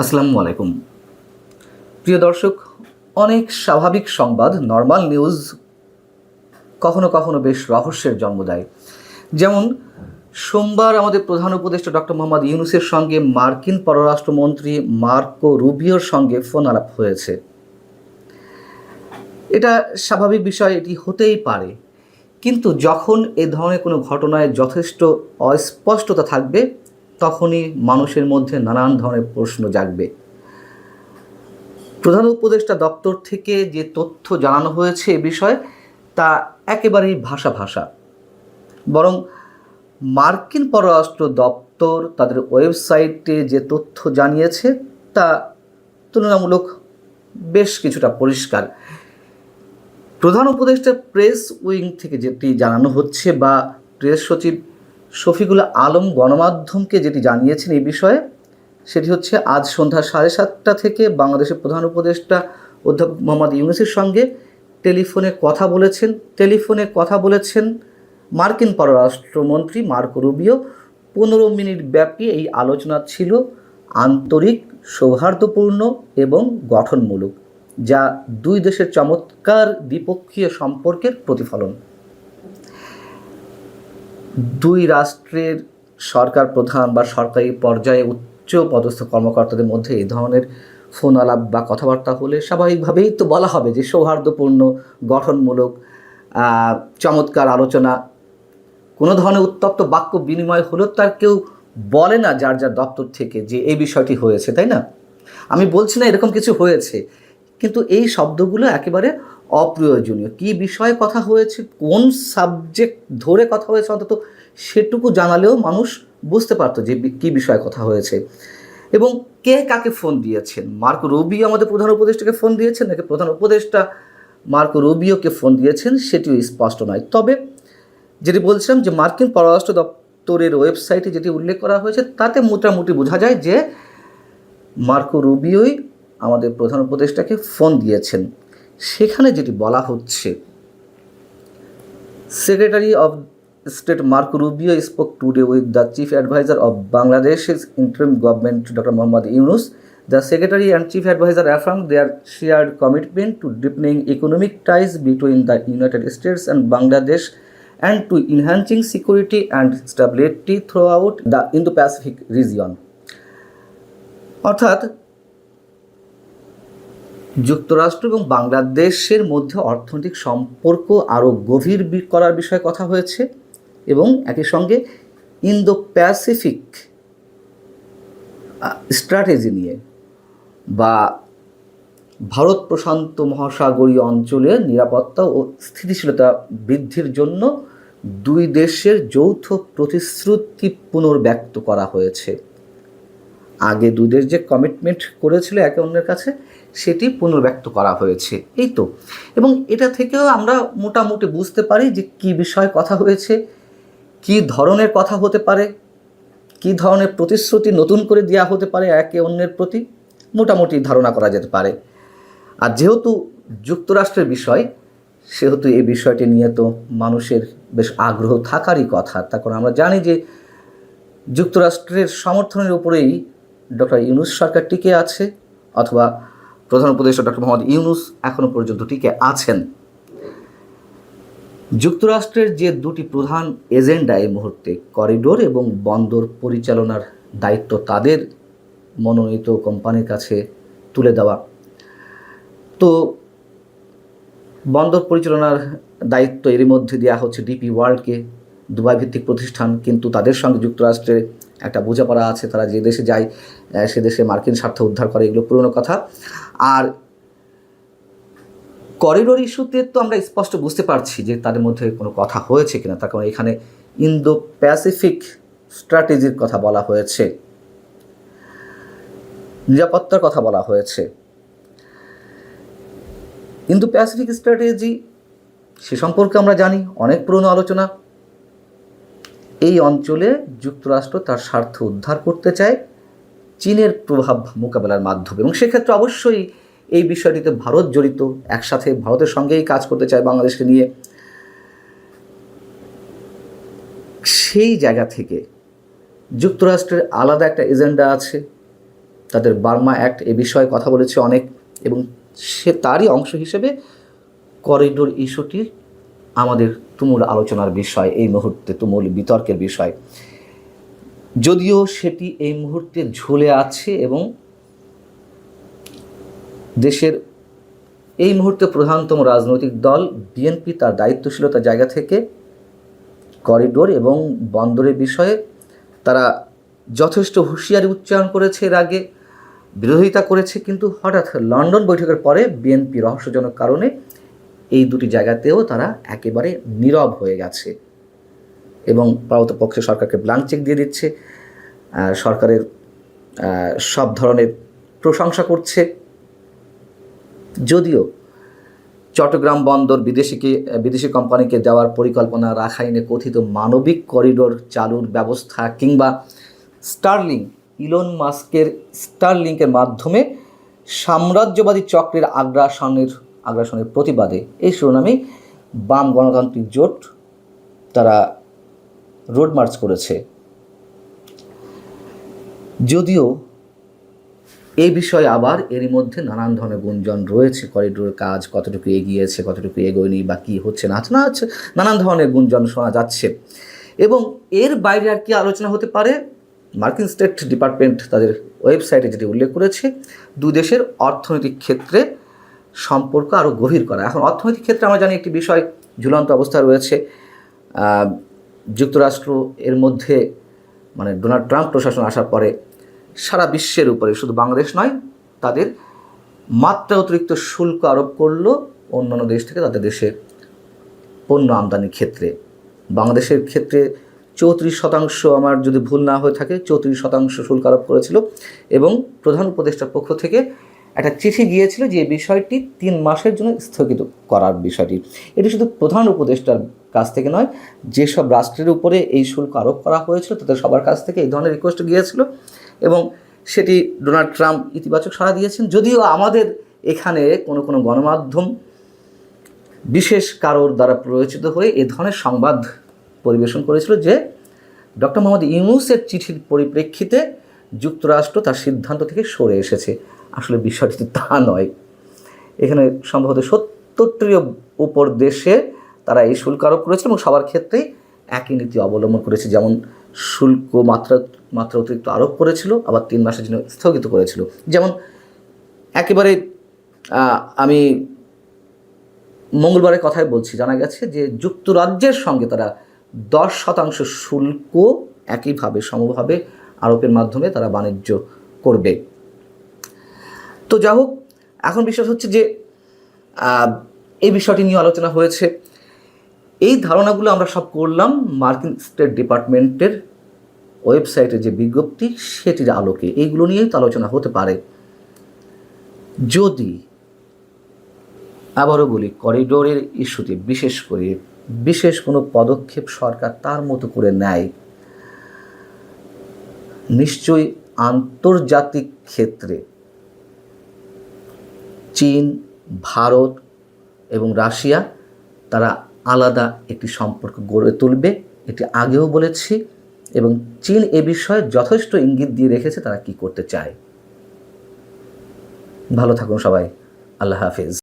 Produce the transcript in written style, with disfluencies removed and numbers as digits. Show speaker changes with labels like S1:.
S1: আসসালামু আলাইকুম। প্রিয় দর্শক, অনেক স্বাভাবিক সংবাদ নরমাল নিউজ কখনো কখনো বেশ রহস্যের জন্ম দেয়। যেমন সোমবার আমাদের প্রধান উপদেষ্টা ডক্টর মোহাম্মদ ইউনূসের সঙ্গে মার্কিন পররাষ্ট্রমন্ত্রী মার্কো রুবিওর সঙ্গে ফোন আলাপ হয়েছে। এটা স্বাভাবিক বিষয়, এটি হতেই পারে। কিন্তু যখন এ ধরনের কোনো ঘটনায় যথেষ্ট অস্পষ্টতা থাকবে, তখনই মানুষের মধ্যে নানান ধরনের প্রশ্ন জাগবে। প্রধান উপদেষ্টা দপ্তর থেকে যে তথ্য জানানো হয়েছে এ বিষয়ে তা একেবারেই ভাষা বরং মার্কিন পররাষ্ট্র দপ্তর তাদের ওয়েবসাইটে যে তথ্য জানিয়েছে তা তুলনামূলক বেশ কিছুটা পরিষ্কার। প্রধান উপদেষ্টা প্রেস উইং থেকে যেটি জানানো হচ্ছে বা প্রেস সচিব শফিকুল আলম গণমাধ্যমকে যেটি জানিয়েছেন এই বিষয়ে, সেটি হচ্ছে আজ সন্ধ্যা 7:30 থেকে বাংলাদেশের প্রধান উপদেষ্টা অধ্যাপক মোহাম্মদ ইউনূসের সঙ্গে টেলিফোনে কথা বলেছেন মার্কিন পররাষ্ট্রমন্ত্রী মার্কো রুবিও। 15 মিনিট ব্যাপী এই আলোচনা ছিল আন্তরিক, সৌহার্দ্যপূর্ণ এবং গঠনমূলক, যা দুই দেশের চমৎকার দ্বিপক্ষীয় সম্পর্কের প্রতিফলন। দুই রাষ্ট্রের সরকার প্রধান বা সরকারি পর্যায়ে উচ্চ পদস্থ কর্মকর্তাদের মধ্যে এই ধরনের ফোন আলাপ বা কথাবার্তা হলে স্বাভাবিকভাবেই তো বলা হবে যে সৌহার্দ্যপূর্ণ, গঠনমূলক, চমৎকার আলোচনা। কোনো ধরনের উত্তপ্ত বাক্য বিনিময় হলেও তার কেউ বলে না যার দপ্তর থেকে যে এই বিষয়টি হয়েছে, তাই না? আমি বলছি না এরকম কিছু হয়েছে, কিন্তু এই শব্দগুলো একেবারে অপ্রয়োজনীয়। কী বিষয়ে কথা হয়েছে, কোন সাবজেক্ট ধরে কথা হয়েছে, অন্তত সেটুকু জানালেও মানুষ বুঝতে পারতো যে কী বিষয়ে কথা হয়েছে এবং কে কাকে ফোন দিয়েছেন। মার্কো রুবিও আমাদের প্রধান উপদেষ্টাকে ফোন দিয়েছেন নাকি প্রধান উপদেষ্টা মার্কো রুবিওকে ফোন দিয়েছেন সেটিও স্পষ্ট নয়। তবে যেটি বলছিলাম যে মার্কিন পররাষ্ট্র দপ্তরের ওয়েবসাইটে যেটি উল্লেখ করা হয়েছে তাতে মোটামুটি বোঝা যায় যে মার্কো রুবিওই আমাদের প্রধান উপদেষ্টাকে ফোন দিয়েছেন। সেখানে যেটি বলা হচ্ছে, secretary of state Marco Rubio spoke today with the chief advisor of Bangladesh's interim government, Dr. Mohammad Yunus. The secretary and chief advisor affirmed their shared commitment to deepening economic ties between the United States and Bangladesh and to enhancing security and stability throughout the Indo-Pacific region. অর্থাৎ যুক্তরাষ্ট্র এবং বাংলাদেশের মধ্যে অর্থনৈতিক সম্পর্ক আরও গভীর করার বিষয়ে কথা হয়েছে এবং একই সঙ্গে ইন্দো প্যাসিফিক স্ট্র্যাটেজি নিয়ে বা ভারত প্রশান্ত মহাসাগরীয় অঞ্চলের নিরাপত্তা ও স্থিতিশীলতা বৃদ্ধির জন্য দুই দেশের যৌথ প্রতিশ্রুতি পুনর্ব্যক্ত করা হয়েছে। আগে দুই দেশ যে কমিটমেন্ট করেছিল একে অন্যের কাছে সেটি পুনর্ব্যক্ত করা হয়েছে, এই তো। এবং এটা থেকেও আমরা মোটামুটি বুঝতে পারি যে কী বিষয়ে কথা হয়েছে, কী ধরনের কথা হতে পারে, কী ধরনের প্রতিশ্রুতি নতুন করে দেওয়া হতে পারে একে অন্যের প্রতি, মোটামুটি ধারণা করা যেতে পারে। আর যেহেতু যুক্তরাষ্ট্রের বিষয়, সেহেতু এই বিষয়টি নিয়ে তো মানুষের বেশ আগ্রহ থাকারই কথা। তার কারণ আমরা জানি যে যুক্তরাষ্ট্রের সমর্থনের উপরেই ডক্টর ইউনূস সরকার টিকে আছে, অথবা প্রধান উপদেষ্টা ডক্টর মোহাম্মদ ইউনূস এখনও পর্যন্ত টিকে আছেন। যুক্তরাষ্ট্রের যে দুটি প্রধান এজেন্ডা এই মুহূর্তে, করিডোর এবং বন্দর পরিচালনার দায়িত্ব তাদের মনোনীত কোম্পানির কাছে তুলে দেওয়া। তো বন্দর পরিচালনার দায়িত্ব এরই মধ্যে দেওয়া হচ্ছে ডিপি ওয়ার্ল্ডকে, দুবাই ভিত্তিক প্রতিষ্ঠান, কিন্তু তাদের সঙ্গে যুক্তরাষ্ট্রের একটা বোঝাপড়া আছে, তারা যে দেশে যায় সে দেশে মার্কিন স্বার্থ উদ্ধার করে, এগুলো পুরনো কথা। আর করিডোর ইস্যুতে তো আমরা স্পষ্ট বুঝতে পারছি যে তাদের মধ্যে কোনো কথা হয়েছে কিনা, তার কারণ এখানে ইন্দো প্যাসিফিক স্ট্র্যাটেজির কথা বলা হয়েছে, নিরাপত্তার কথা বলা হয়েছে। ইন্দো প্যাসিফিক স্ট্র্যাটেজি সে সম্পর্কে আমরা জানি, অনেক পুরনো আলোচনা। এই অঞ্চলে যুক্তরাষ্ট্র তার স্বার্থ উদ্ধার করতে চায় চীনের প্রভাব মোকাবেলার মাধ্যমে, এবং সেক্ষেত্রে অবশ্যই এই বিষয়টিতে ভারত জড়িত, একসাথে ভারতের সঙ্গেই কাজ করতে চায় বাংলাদেশকে নিয়ে। সেই জায়গা থেকে যুক্তরাষ্ট্রের আলাদা একটা এজেন্ডা আছে, তাদের বার্মা অ্যাক্ট এ বিষয়ে কথা বলেছে অনেক, এবং সে তারই অংশ হিসেবে করিডোর ইস্যুটি আমাদের তুমুল আলোচনার বিষয়, এই মুহূর্তে তুমুল বিতর্কের বিষয়। যদিও সেটি এই মুহূর্তে ঝুলে আছে এবং দেশের এই মুহূর্তে প্রধানতম রাজনৈতিক দল বিএনপি তার দায়িত্বশীলতার জায়গা থেকে করিডোর এবং বন্দরের বিষয়ে তারা যথেষ্ট হুঁশিয়ারি উচ্চারণ করেছে, এর আগে বিরোধিতা করেছে, কিন্তু হঠাৎ লন্ডন বৈঠকের পরে বিএনপি রহস্যজনক কারণে এই দুটি জায়গাতেও তারা একেবারে নীরব হয়ে গেছে এবং পারতপক্ষে সরকারকে ব্ল্যাঙ্ক চেক দিয়ে দিচ্ছে, সরকারের সব ধরনের প্রশংসা করছে। যদিও চট্টগ্রাম বন্দর বিদেশি কোম্পানিকে দেওয়ার পরিকল্পনা, রাখাইনে কথিত মানবিক করিডোর চালুর ব্যবস্থা, কিংবা ইলন মাস্কের স্টারলিংকের মাধ্যমে সাম্রাজ্যবাদী চক্রের আগ্রাসনের প্রতিবাদে এই শিরোনামে বাম গণতান্ত্রিক জোট তারা রোড মার্চ করেছে। যদিও এই বিষয়ে আবার এরই মধ্যে নানান ধরনের গুঞ্জন রয়েছে, করিডোরের কাজ কতটুকু এগিয়েছে, কতটুকু এগোয়নি, বা কী হচ্ছে না হচ্ছে, নানান ধরনের গুঞ্জন শোনা যাচ্ছে। এবং এর বাইরে আর কি আলোচনা হতে পারে, মার্কিন স্টেট ডিপার্টমেন্ট তাদের ওয়েবসাইটে যেটি উল্লেখ করেছে, দুই দেশের অর্থনৈতিক ক্ষেত্রে সম্পর্ক আরও গভীর করা। এখন অর্থনৈতিক ক্ষেত্রে আমরা জানি একটি বিষয় ঝুলন্ত অবস্থা রয়েছে, যুক্তরাষ্ট্র এর মধ্যে মানে ডোনাল্ড ট্রাম্প প্রশাসন আসার পরে সারা বিশ্বের উপরে, শুধু বাংলাদেশ নয়, তাদের মাত্রা অতিরিক্ত শুল্ক আরোপ করলো অন্যান্য দেশ থেকে তাদের দেশে পণ্য আমদানির ক্ষেত্রে। বাংলাদেশের ক্ষেত্রে 34%, আমার যদি ভুল না হয়ে থাকে, 34% শুল্ক আরোপ করেছিল, এবং প্রধান উপদেষ্টার পক্ষ থেকে একটা চিঠি গিয়েছিল যে এই বিষয়টি 3 মাসের জন্য স্থগিত করার বিষয়টি। এটি শুধু প্রধান উপদেষ্টার কাছ থেকে নয়, যেসব রাষ্ট্রের উপরে এই শুল্ক আরোপ করা হয়েছিল তাদের সবার কাছ থেকে এই ধরনের রিকোয়েস্ট গিয়েছিল, এবং সেটি ডোনাল্ড ট্রাম্প ইতিবাচক সাড়া দিয়েছেন। যদিও আমাদের এখানে কোনো গণমাধ্যম বিশেষ কারোর দ্বারা প্ররোচিত হয়ে এ ধরনের সংবাদ পরিবেশন করেছিল যে ডক্টর মোহাম্মদ ইউনূসের চিঠির পরিপ্রেক্ষিতে যুক্তরাষ্ট্র তার সিদ্ধান্ত থেকে সরে এসেছে। আসলে বিষয়টি তা নয়। এখানে সম্ভবত 70টির উপর দেশে তারা এই শুল্ক আরোপ করেছে এবং সবার ক্ষেত্রেই একই নীতি অবলম্বন করেছে, যেমন শুল্ক মাত্রা অতিরিক্ত আরোপ করেছিল, আবার 3 মাসের জন্য স্থগিত করেছিল। যেমন একেবারে আমি মঙ্গলবারের কথাই বলছি, জানা গেছে যে যুক্তরাজ্যের সঙ্গে তারা 10% শুল্ক একইভাবে সমভাবে আরোপের মাধ্যমে তারা বাণিজ্য করবে। তো যা হোক, এখন বিষয় হচ্ছে যে এই বিষয়টি নিয়ে আলোচনা হয়েছে। এই ধারণাগুলো আমরা সব করলাম মার্কিন স্টেট ডিপার্টমেন্টের ওয়েবসাইটে যে বিজ্ঞপ্তি সেটির আলোকে। এইগুলো নিয়েই তো আলোচনা হতে পারে। যদি আবারও বলি, করিডোরের ইস্যুতে বিশেষ কোনো পদক্ষেপ সরকার তার মতো করে নেয়, নিশ্চয়ই আন্তর্জাতিক ক্ষেত্রে চীন, ভারত এবং রাশিয়া তারা আলাদা একটি সম্পর্ক গড়ে তুলবে, এটি আগেও বলেছি, এবং চীন এ বিষয়ে যথেষ্ট ইঙ্গিত দিয়ে রেখেছে তারা কি করতে চায়। ভালো থাকুন সবাই, আল্লাহ হাফেজ।